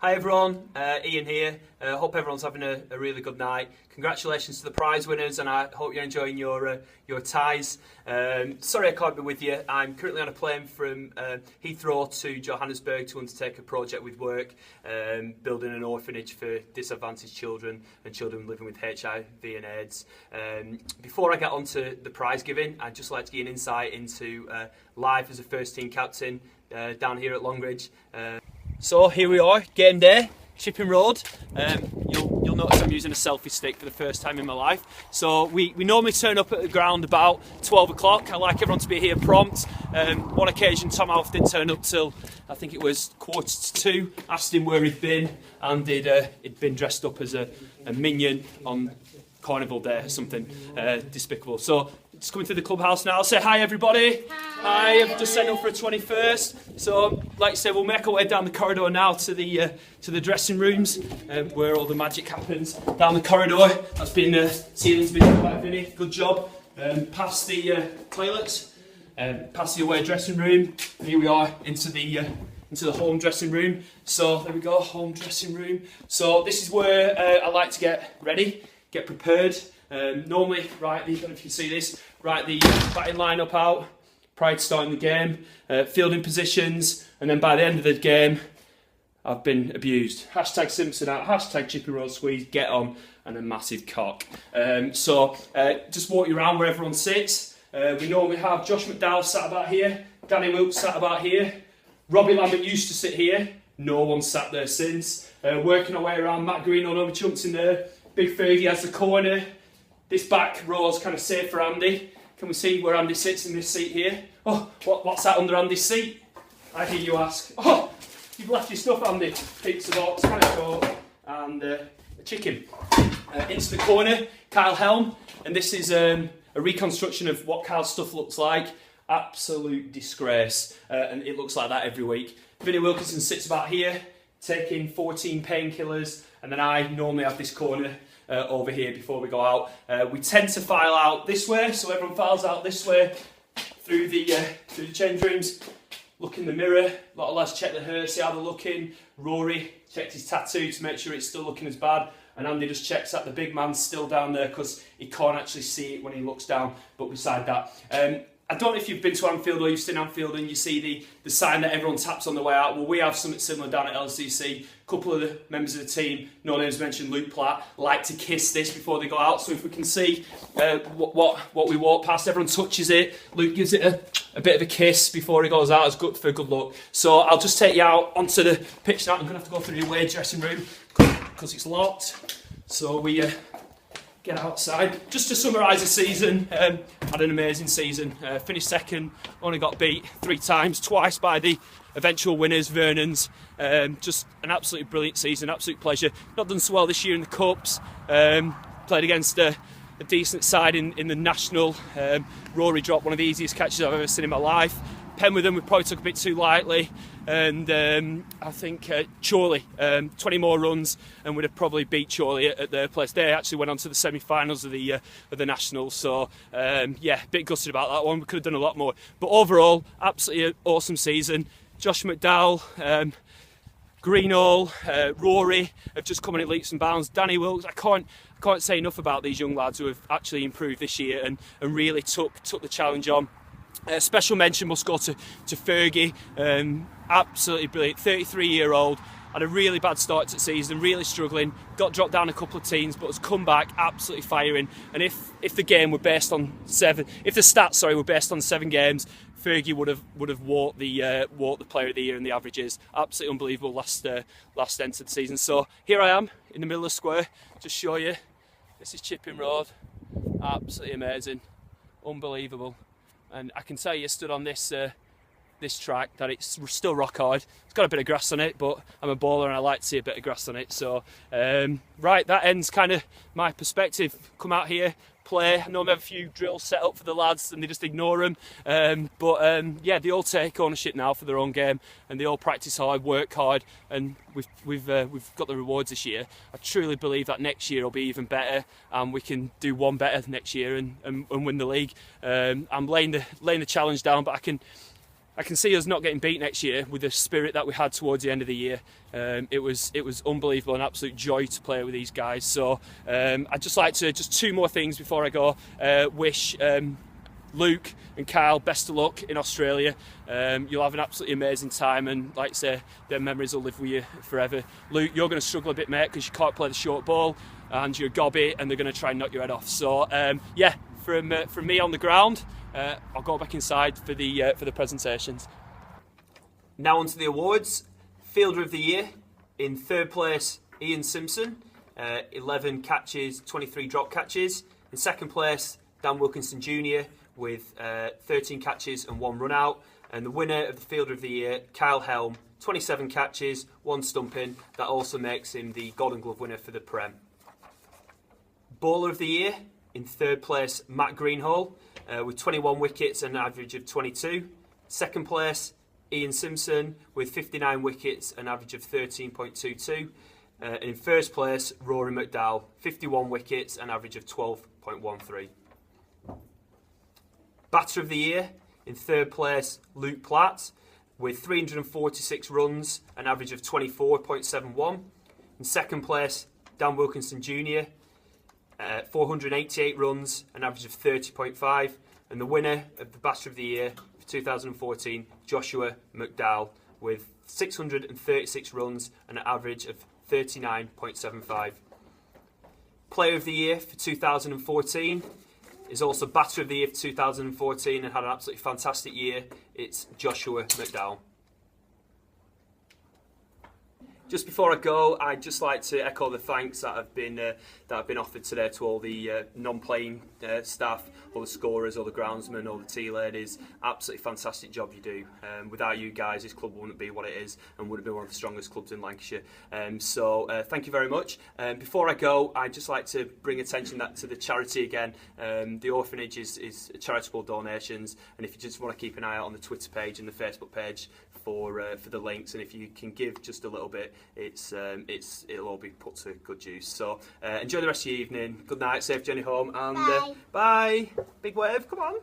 Hi everyone, Ian here. Hope everyone's having a really good night. Congratulations to the prize winners, and I hope you're enjoying your ties. Sorry I can't be with you. I'm currently on a plane from Heathrow to Johannesburg to undertake a project with work, building an orphanage for disadvantaged children and children living with HIV and AIDS. Before I get on to the prize giving, I'd just like to give you an insight into life as a first team captain down here at Longridge. So here we are, game day, Chipping Road. You'll notice I'm using a selfie stick for the first time in my life. So we normally turn up at the ground about 12 o'clock. I like everyone to be here prompt. One occasion Tom Alf didn't turn up till, I think it was 1:45. Asked him where he'd been, and he'd been dressed up as a minion on Carnival Day or something despicable. So just coming to the clubhouse now. Say hi everybody. Hi, I've just signed up for a 21st. So, like I said, we'll make our way down the corridor now to the dressing rooms, where all the magic happens. Down the corridor, that's been ceiling's been done by Vinny. Good job. Past the toilets, past the away dressing room. And here we are into the home dressing room. So there we go, home dressing room. So this is where I like to get ready, get prepared. Normally, right, I don't know if you can see this, right, the batting line-up out prior to starting the game, fielding positions, and then by the end of the game, I've been abused. Hashtag Simpson out, hashtag Chipping Road Squeeze, get on, and a massive cock. So just walk you around where everyone sits. We normally have Josh McDowell sat about here, Danny Wilkes sat about here, Robbie Lambert used to sit here, no one's sat there since. Working our way around, Matt Green on over chunks in there, Big Fergie has the corner. This back row's kind of safe for Andy. Can we see where Andy sits in this seat here? Oh, what's that under Andy's seat? I hear you ask. Oh, you've left your stuff, Andy. Pizza box, can of coke, and a chicken. Into the corner, Kyle Helm, and this is a reconstruction of what Kyle's stuff looks like. Absolute disgrace, and it looks like that every week. Vinny Wilkinson sits about here, taking 14 painkillers, and then I normally have this corner over here before we go out. We tend to file out this way, so everyone files out this way through the change rooms. Look in the mirror. A lot of lads check the hair, see how they're looking. Rory checked his tattoo to make sure it's still looking as bad, and Andy just checks that the big man's still down there because he can't actually see it when he looks down. But beside that, I don't know if you've been to Anfield or you've seen Anfield and you see the sign that everyone taps on the way out. Well, we have something similar down at LCC. A couple of the members of the team, no names mentioned, Luke Platt, like to kiss this before they go out. So if we can see what we walk past, everyone touches it. Luke gives it a bit of a kiss before he goes out. It's good for good luck. So I'll just take you out onto the pitch now. I'm going to have to go through the away dressing room because it's locked. So we get outside. Just to summarise the season, had an amazing season. Finished second, only got beat 3 times, twice by the eventual winners, Vernon's. Just an absolutely brilliant season, absolute pleasure. Not done so well this year in the Cups. Played against a decent side in the National. Rory dropped one of the easiest catches I've ever seen in my life. Penwitham we probably took a bit too lightly, and I think Chorley, 20 more runs and would have probably beat Chorley at their place. They actually went on to the semi-finals of the Nationals, so yeah, a bit gutted about that one. We could have done a lot more, but overall, absolutely awesome season. Josh McDowell, Greenall, Rory have just come in at leaps and bounds. Danny Wilkes, I can't say enough about these young lads who have actually improved this year and really took the challenge on. Special mention must go to Fergie, absolutely brilliant, 33-year-old, had a really bad start to the season, really struggling, got dropped down a couple of teams but has come back absolutely firing. And if the game were based on if the stats were based on 7 games, Fergie would have walked the player of the year in the averages. Absolutely unbelievable last end to the season. So here I am in the middle of the square, just show you. This is Chipping Road, absolutely amazing, unbelievable. And I can tell you stood on this track that it's still rock hard. It's got a bit of grass on it, but I'm a bowler and I like to see a bit of grass on it. So, right, that ends kind of my perspective. Come out here, play. I know we have a few drills set up for the lads and they just ignore them. Yeah, they all take ownership now for their own game and they all practice hard, work hard, and we've got the rewards this year. I truly believe that next year will be even better and we can do one better next year and win the league. I'm laying the challenge down, but I can see us not getting beat next year with the spirit that we had towards the end of the year. It was unbelievable, an absolute joy to play with these guys. So I'd just like to, just two more things before I go, wish Luke and Kyle best of luck in Australia. You'll have an absolutely amazing time, and like I say, their memories will live with you forever. Luke, you're going to struggle a bit, mate, because you can't play the short ball and you're a gobby and they're going to try and knock your head off. So yeah, from me on the ground, I'll go back inside for the presentations. Now on to the awards. Fielder of the Year, in third place, Ian Simpson, 11 catches, 23 drop catches. In second place, Dan Wilkinson Jr. with 13 catches and 1 run out. And the winner of the Fielder of the Year, Kyle Helm, 27 catches, 1 stumping. That also makes him the Golden Glove winner for the Prem. Bowler of the Year, in third place, Matt Greenhall, with 21 wickets and an average of 22. Second place, Ian Simpson with 59 wickets and an average of 13.22. And in first place, Rory McDowell, 51 wickets and an average of 12.13. Batter of the Year, in third place, Luke Platt, with 346 runs, an average of 24.71. In second place, Dan Wilkinson Jr., 488 runs, an average of 30.5. And the winner of the Batter of the Year for 2014, Joshua McDowell, with 636 runs and an average of 39.75. Player of the Year for 2014 is also Batter of the Year for 2014 and had an absolutely fantastic year. It's Joshua McDowell. Just before I go, I'd just like to echo the thanks that have been offered today to all the non-playing staff, all the scorers, all the groundsmen, all the tea ladies. Absolutely fantastic job you do. Without you guys, this club wouldn't be what it is and would have been one of the strongest clubs in Lancashire. So thank you very much. Before I go, I'd just like to bring attention to the charity again. The orphanage is charitable donations, and if you just want to keep an eye out on the Twitter page and the Facebook page for the links, and if you can give just a little bit, it'll all be put to good use. So enjoy the rest of your evening. Good night, safe journey home, and bye. Big wave, come on.